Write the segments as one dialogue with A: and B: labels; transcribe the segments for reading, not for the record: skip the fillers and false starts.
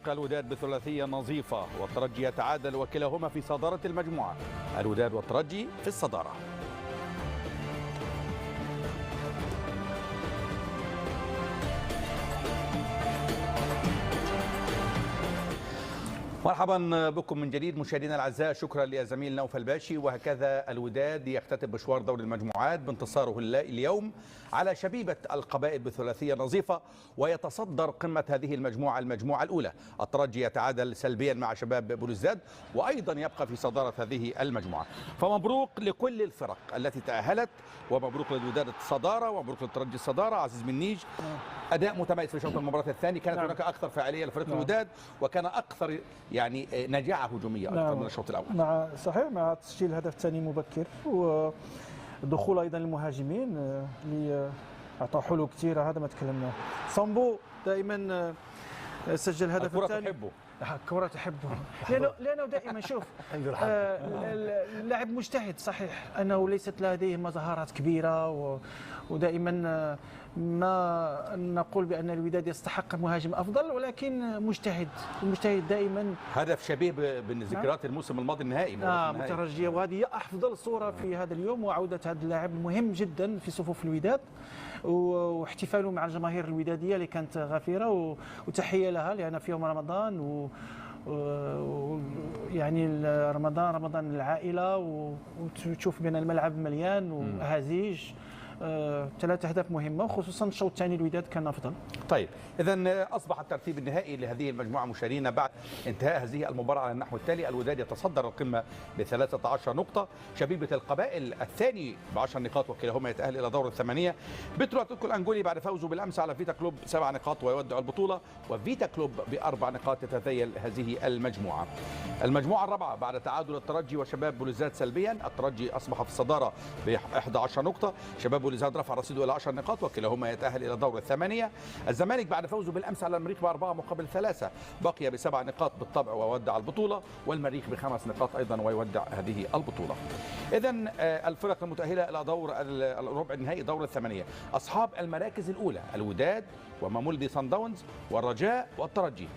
A: فاز الوداد بثلاثية نظيفة والترجي يتعادل وكلاهما في صدارة المجموعة. الوداد والترجي في الصدارة. مرحبا بكم من جديد مشاهدينا الاعزاء، شكرا لزميل نوف الباشي. وهكذا الوداد يختتم مشوار دوري المجموعات بانتصاره اليوم على شبيبه القبائل بثلاثيه نظيفه ويتصدر قمه هذه المجموعه الاولى. الترجي يتعادل سلبيا مع شباب بلوزداد وايضا يبقى في صداره هذه المجموعه. فمبروك لكل الفرق التي تاهلت، ومبروك للوداد الصداره، ومبروك للترجي الصداره. عزيز منيج، اداء متميز في شوط المباراه الثاني، كانت هناك اكثر فعاليه لفريق الوداد وكان اكثر يعني نجاعه هجوميه اكثر من الشوط الاول.
B: صحيح، مع تسجيل الهدف الثاني مبكر ودخول ايضا المهاجمين اللي اعطوا حلول كثيره. هذا ما تكلمنا. صامبو دائما سجل الهدف الثاني. الكرة تحبه لأنه دائما شوف اللاعب مجتهد. صحيح أنه ليست لديه مظاهرات كبيرة ودائما ما نقول بأن الوداد يستحق مهاجم أفضل، ولكن مجتهد دائما.
A: هدف شبيه بالذكريات الموسم الماضي النهائي
B: مترجية، وهذه أفضل صورة في هذا اليوم. وعودة هذا اللاعب مهم جدا في صفوف الوداد واحتفاله مع الجماهير الودادية اللي كانت غفيرة، وتحية لها لأن في يوم رمضان يعني رمضان العائلة، وتشوف بأن الملعب مليان وهزيج. 3 أهداف مهمة، وخصوصا الشوط الثاني الوداد كان أفضل.
A: طيب، إذا أصبح الترتيب النهائي لهذه المجموعة مشاهدينا بعد انتهاء هذه المباراة على النحو التالي: الوداد يتصدر القمة ب13 نقطة، شبيبة القبائل الثاني ب10 نقاط وكلاهما يتأهل إلى دور الثمانية، بترو أتلتيكو الأنجولي بعد فوزه بالأمس على فيتا كلوب 7 نقاط ويودع البطولة، وفيتا كلوب ب4 نقاط تتذيل هذه المجموعة. المجموعة الرابعة بعد تعادل الترجي وشباب بلوزداد سلبيا، الترجي أصبح في الصدارة ب11 نقطة، شباب بلوزداد رفع رصيده إلى 10 نقاط وكلاهما يتأهل إلى دور الثمانية. الزمالك بعد فوزه بالأمس على المريخ ب4 مقابل 3 بقي ب7 نقاط بالطبع وودع البطولة، والمريخ ب5 نقاط أيضا ويودع هذه البطولة. إذن الفرق المتأهلة إلى دور الربع النهائي دور الثمانية: أصحاب المراكز الأولى الوداد ومامولدي صن داونز والرجاء والترجي،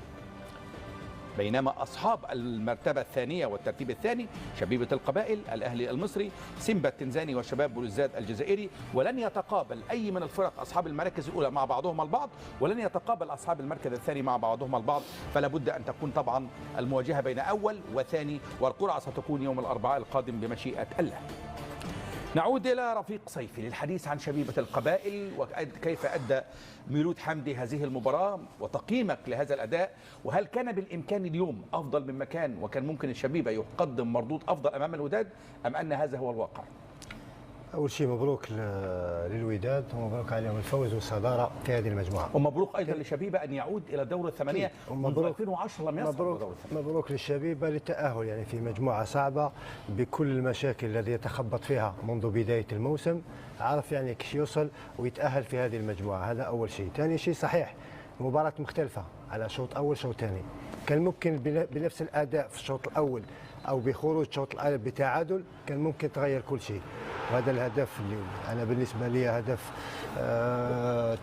A: بينما أصحاب المرتبة الثانية والترتيب الثاني شبيبة القبائل الأهلي المصري، سيمبا التنزاني وشباب بلوزداد الجزائري. ولن يتقابل أي من الفرق أصحاب المراكز الأولى مع بعضهم البعض، ولن يتقابل أصحاب المركز الثاني مع بعضهم البعض، فلا بد أن تكون طبعا المواجهة بين أول وثاني، والقرعة ستكون يوم الأربعاء القادم بمشيئة الله. نعود إلى رفيق صيفي للحديث عن شبيبة القبائل وكيف أدى ميلود حمدي هذه المباراة وتقييمك لهذا الأداء، وهل كان بالإمكان اليوم أفضل من مكان وكان ممكن الشبيبة يقدم مردود أفضل أمام الوداد، أم أن هذا هو الواقع؟
C: أول شيء مبروك للوداد ومبروك عليهم الفوز والصدارة في هذه المجموعة،
A: ومبروك أيضا للشبيبة أن يعود إلى دور الثمانية. منذ 2010 لم يصل إلى دور الثمانية.
C: مبروك للشبيبة للتأهل يعني في مجموعة صعبة بكل المشاكل التي يتخبط فيها منذ بداية الموسم، عرف يعني كيف يوصل ويتأهل في هذه المجموعة. هذا أول شيء. ثاني شيء، صحيح مباراة مختلفة على شوط أول شوط ثاني، كان ممكن بنفس الأداء في الشوط الأول أو بخروج الشوط الأول بتعادل كان ممكن تغير كل شيء. وهذا الهدف اللي أنا بالنسبة لي هدف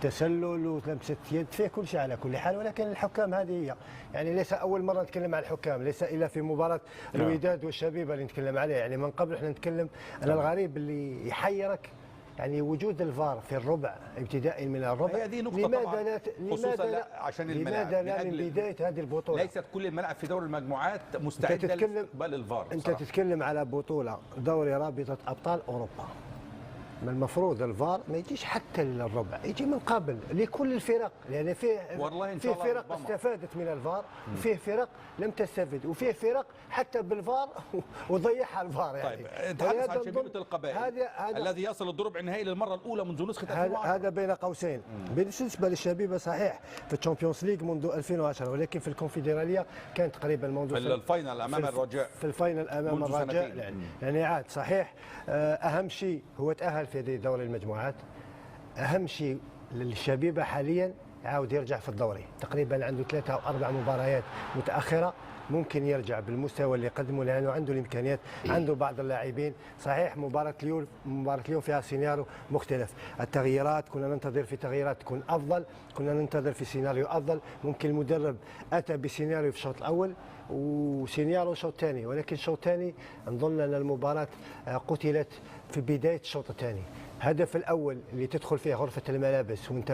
C: تسلل ولمسة يد، فيه كل شيء على كل حال. ولكن الحكام هذه هي يعني ليس أول مرة نتكلم عن الحكام، ليس إلا في مباراة الوداد والشبيبة اللي نتكلم عليها. يعني من قبل احنا نتكلم. أنا الغريب اللي يحيرك يعني وجود الفار في الربع ابتداء من الربع.
A: هذه نقطة طبعا، خصوصا لا عشان الملعب
C: لماذا لا من بداية هذه البطولة؟
A: ليست كل الملعب في دور المجموعات مستعدة لاستقبال الفار.
C: أنت تتكلم على بطولة دوري رابطة أبطال أوروبا، ما المفروض الفار ما يجيش حتى للربع، يجي من قبل لكل الفرق، لان فيه فرق استفادت من الفار وفيه فرق لم تستفد وفيه فرق حتى بالفار وضيعها الفار. يعني
A: طيب، نتحدث عن شبيبة القبائل الذي يصل الربع النهائي للمرة الأولى منذ نسخة 2010.
C: هذا بين قوسين. بالنسبة للشبيبة صحيح في الشامبيونز ليج منذ 2010، ولكن في الكونفدرالية كانت تقريبا منذ
A: في الفاينل أمام الرجاء،
C: في الفاينل أمام الرجاء يعني عاد. صحيح أهم شيء هو تأهل في دوري المجموعات. أهم شيء للشبيبة حاليا عاود يرجع في الدوري. تقريبا عنده 3 أو 4 مباريات متأخرة ممكن يرجع بالمستوى اللي قدمه، لانه عنده الامكانيات. عنده بعض اللاعبين صحيح مباراه اليوم فيها سيناريو مختلف. التغييرات كنا ننتظر في تغييرات تكون افضل، كنا ننتظر في سيناريو افضل. ممكن المدرب اتى بسيناريو في الشوط الاول وسيناريو الشوط الثاني، ولكن الشوط الثاني نظن ان المباراه قتلت في بدايه الشوط الثاني. الهدف الاول اللي تدخل فيه غرفه الملابس وانت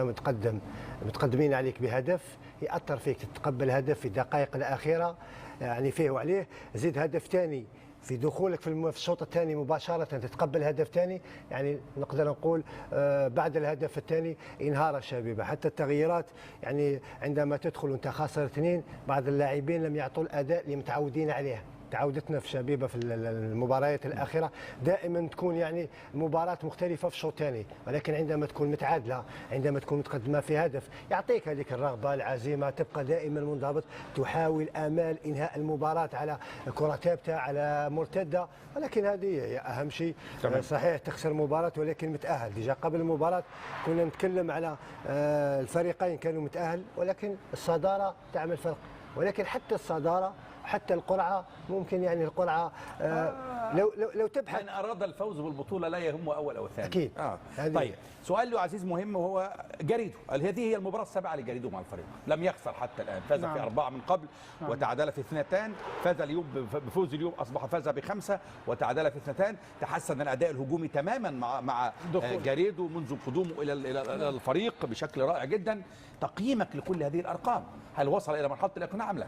C: متقدمين عليك بهدف ياثر فيك، تتقبل هدف في الدقائق الاخيره يعني فيه وعليه. زيد هدف ثاني في دخولك في الشوط الثاني مباشره تتقبل هدف ثاني، يعني نقدر نقول بعد الهدف الثاني انهار الشبيبه. حتى التغييرات يعني عندما تدخل وانت خاسر 2 بعض اللاعبين لم يعطوا الاداء اللي متعودين عليه. تعودتنا في شبيبه في المباريات الاخيره دائما تكون يعني مباراه مختلفه في الشوط الثاني، ولكن عندما تكون متعادله، عندما تكون متقدمه في هدف يعطيك هذيك الرغبه العزيمه، تبقى دائما منضبط، تحاول امال انهاء المباراه على كره ثابته على مرتده. ولكن هذه هي اهم شيء. صحيح تخسر مباراه ولكن متاهل. ديجا قبل المباراه كنا نتكلم على الفريقين كانوا متاهل، ولكن الصداره تعمل فرق. ولكن حتى الصداره حتى القرعه ممكن يعني القرعه لو تبحث.
A: من اراد الفوز بالبطوله لا يهمه اول او ثاني.
C: اكيد.
A: طيب سؤال له عزيز مهم، وهو جريدو. هذه هي المباراه السابعه لجريدو مع الفريق، لم يخسر حتى الان، فاز في 4 من قبل وتعادل في 2. فاز اليوم بفوز اليوم اصبح فاز ب5 وتعادل في 2. تحسن الاداء الهجومي تماما مع جريدو منذ قدومه الى الفريق بشكل رائع جدا. تقييمك لكل هذه الارقام، هل وصل الى مرحله الاقناع ام لا؟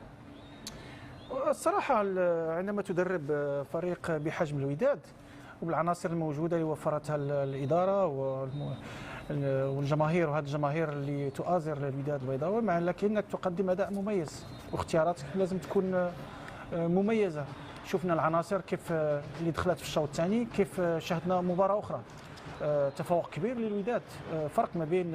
B: الصراحة عندما تدرب فريق بحجم الوداد وبالعناصر الموجودة اللي وفرتها الإدارة والجماهير، وهذه الجماهير اللي تؤازر الوداد البيضاوي، مع لكنك تقدم أداء مميز واختياراتك لازم تكون مميزة. شفنا العناصر كيف اللي دخلت في الشوط الثاني، كيف شاهدنا مباراة أخرى تفوق كبير للوداد، فرق ما بين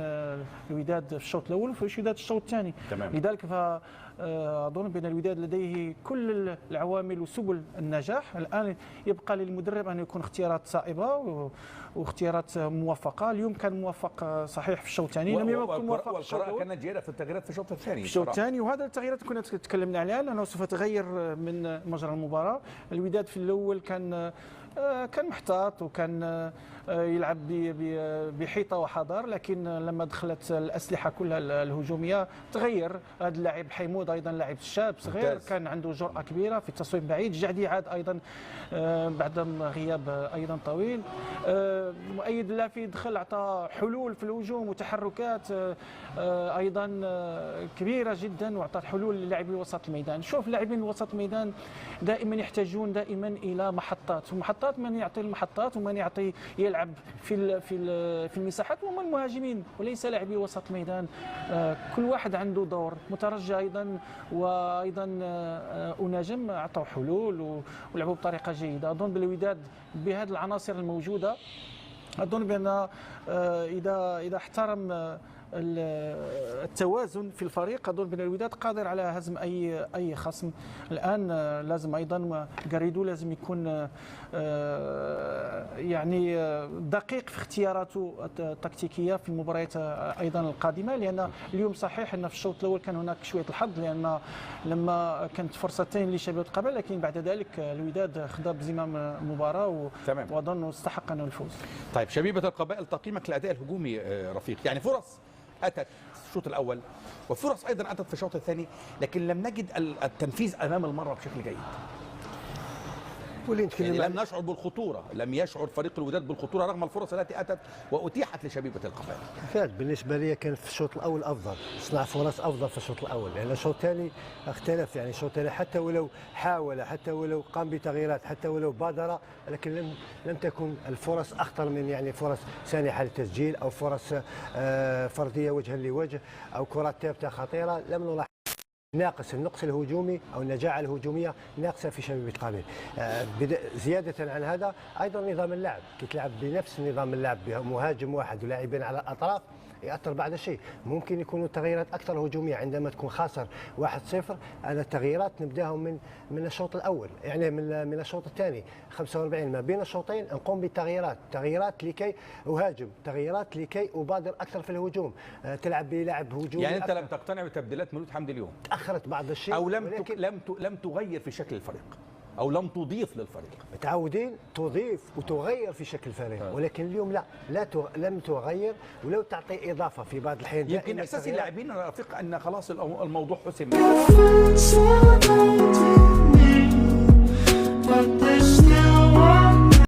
B: الوداد في الشوط الاول وفي الوداد في الشوط الثاني. لذلك فاظن بان الوداد لديه كل العوامل وسبل النجاح. الان يبقى للمدرب ان يكون اختيارات صائبه واختيارات موفقه. اليوم كان موفق صحيح في الشوط الثاني، لم يكن موفق في الشوط الاول.
A: كانت جيده في التغييرات في الشوط الثاني.
B: في الشوط الثاني، وهذا التغييرات كنا تكلمنا عليها لانه سوف تغير من مجرى المباراه. الوداد في الاول كان محتاط وكان يلعب بحيطه وحذر، لكن لما دخلت الاسلحه كلها الهجوميه تغير. هذا اللاعب حيمود ايضا لاعب شاب صغير كان عنده جرأه كبيره في التصويب بعيد. جعدي عاد ايضا بعد غياب ايضا طويل. مؤيد اللافي دخل اعطى حلول في الهجوم وتحركات ايضا كبيره جدا، واعطى حلول للاعبي وسط الميدان. شوف لاعبين وسط الميدان دائما يحتاجون دائما الى محطات، ومحطات من يعطي المحطات ومن يعطي يلعب في المساحات هم المهاجمين وليس لاعبي وسط الميدان. كل واحد عنده دور. مترجي ايضا وايضا ونجم اعطوا حلول ولعبوا بطريقه جيده. اظن بالوداد بهذه العناصر الموجوده، اظن بان اذا احترم التوازن في الفريق، اظن بان الوداد قادر على هزم اي خصم. الان لازم ايضا جريدو لازم يكون يعني دقيق في اختياراته التكتيكيه في المباريات ايضا القادمه، لان اليوم صحيح ان في الشوط الاول كان هناك شويه الحظ، لان لما كانت فرصتين لشبيبه القبائل، لكن بعد ذلك الوداد خذا بزمام المباراه واظن استحق انه الفوز.
A: طيب شبيبه القبائل، تقييمك للاداء الهجومي رفيق؟ يعني فرص اتت في الشوط الاول وفرص ايضا اتت في الشوط الثاني، لكن لم نجد التنفيذ امام المرمى بشكل جيد. يعني لم نشعر بالخطوره، لم يشعر فريق الوداد بالخطوره رغم الفرص التي اتت واتيحت لشبيبه القبائل.
C: كان بالنسبه لي كان في الشوط الاول افضل، صنع فرص افضل في الشوط الاول، لان الشوط الثاني اختلف. يعني الشوط الثاني حتى ولو حاول، حتى ولو قام بتغييرات، حتى ولو بادر، لكن لم تكن الفرص اخطر من يعني فرص سانحه للتسجيل او فرص فرديه وجها لوجه او كرات ثابته خطيره. لم نلاحظ النقص الهجومي او النجاعه الهجوميه ناقصه في شبيبه القبائل. زياده عن هذا ايضا نظام اللعب، كي تلعب بنفس نظام اللعب بمهاجم واحد ولاعبين على الاطراف ياثر بعض الشيء. ممكن يكونوا تغييرات اكثر هجوميه عندما تكون خاسر 1-0. انا التغييرات نبداهم من الشوط الاول، يعني من الشوط الثاني 45 ما بين الشوطين نقوم تغييرات لكي اهاجم، تغييرات لكي ابادر اكثر في الهجوم، تلعب بلاعب هجومي.
A: يعني انت
C: أكثر.
A: لم تقتنع بتبديلات مولود حمدي اليوم؟
C: تاخرت بعض الشيء
A: او لم تغير في شكل الفريق، او لم تضيف للفريق؟
C: متعودين تضيف وتغير في شكل الفريق، ولكن اليوم لم تغير ولو تعطي اضافه في بعض الاحيان.
A: يمكن احساس اللاعبين رفيق ان خلاص الموضوع حسم.